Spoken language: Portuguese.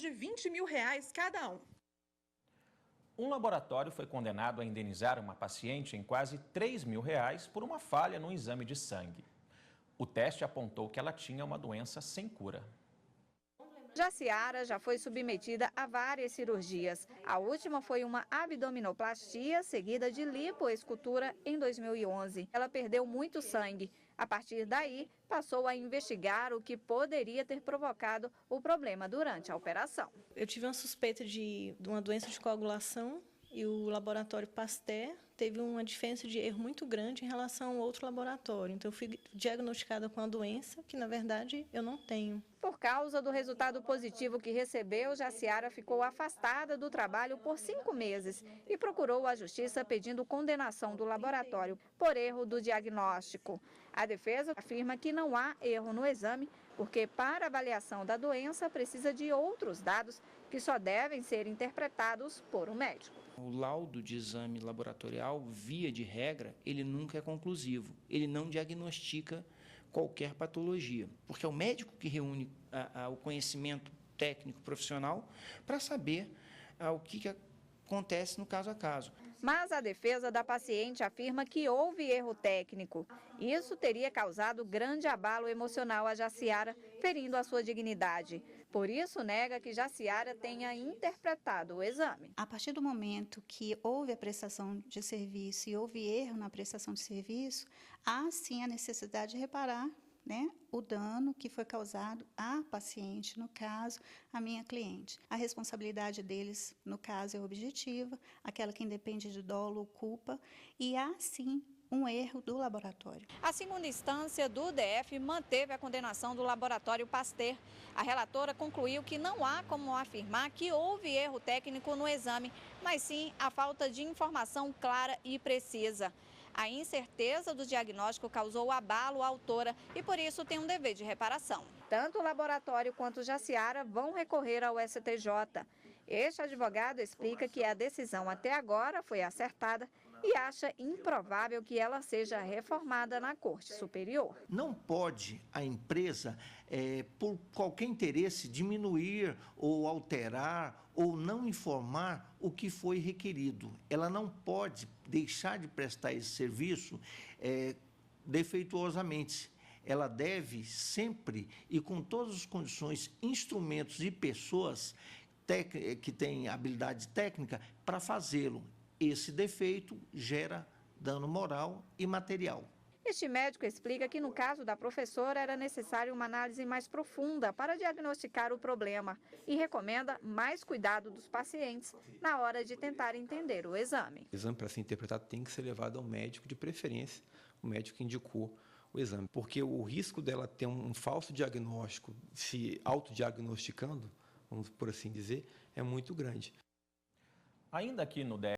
de R$20 mil cada um. Um laboratório foi condenado a indenizar uma paciente em quase R$3 mil por uma falha no exame de sangue. O teste apontou que ela tinha uma doença sem cura. Jaciara já foi submetida a várias cirurgias. A última foi uma abdominoplastia seguida de lipoescultura em 2011. Ela perdeu muito sangue. A partir daí, passou a investigar o que poderia ter provocado o problema durante a operação. Eu tive uma suspeita de uma doença de coagulação e o laboratório Pasteur teve uma diferença de erro muito grande em relação ao outro laboratório. Então, eu fui diagnosticada com a doença que, na verdade, eu não tenho. Por causa do resultado positivo que recebeu, Jaciara ficou afastada do trabalho por 5 meses e procurou a justiça pedindo condenação do laboratório por erro do diagnóstico. A defesa afirma que não há erro no exame, porque para avaliação da doença precisa de outros dados que só devem ser interpretados por um médico. O laudo de exame laboratorial, via de regra, ele nunca é conclusivo. Ele não diagnostica qualquer patologia, porque é o médico que reúne o conhecimento técnico profissional para saber o que acontece no caso a caso. Mas a defesa da paciente afirma que houve erro técnico. Isso teria causado grande abalo emocional a Jaciara, ferindo a sua dignidade. Por isso, nega que Jaciara tenha interpretado o exame. A partir do momento que houve a prestação de serviço e houve erro na prestação de serviço, há sim a necessidade de reparar, o dano que foi causado à paciente, no caso, a minha cliente. A responsabilidade deles, no caso, é objetiva, aquela que independe de dolo ou culpa, e há sim um erro do laboratório. A segunda instância do DF manteve a condenação do laboratório Pasteur. A relatora concluiu que não há como afirmar que houve erro técnico no exame, mas sim a falta de informação clara e precisa. A incerteza do diagnóstico causou abalo à autora e, por isso, tem um dever de reparação. Tanto o laboratório quanto Jaciara vão recorrer ao STJ. Este advogado explica que a decisão até agora foi acertada e acha improvável que ela seja reformada na Corte Superior. Não pode a empresa, por qualquer interesse, diminuir ou alterar ou não informar o que foi requerido. Ela não pode deixar de prestar esse serviço defeituosamente. Ela deve sempre e com todas as condições, instrumentos e pessoas que têm habilidade técnica para fazê-lo. Esse defeito gera dano moral e material. Este médico explica que no caso da professora era necessário uma análise mais profunda para diagnosticar o problema e recomenda mais cuidado dos pacientes na hora de tentar entender o exame. O exame, para ser interpretado, tem que ser levado ao médico de preferência, o médico que indicou o exame, porque o risco dela ter um falso diagnóstico, se autodiagnosticando, vamos por assim dizer, é muito grande. Ainda aqui no DF,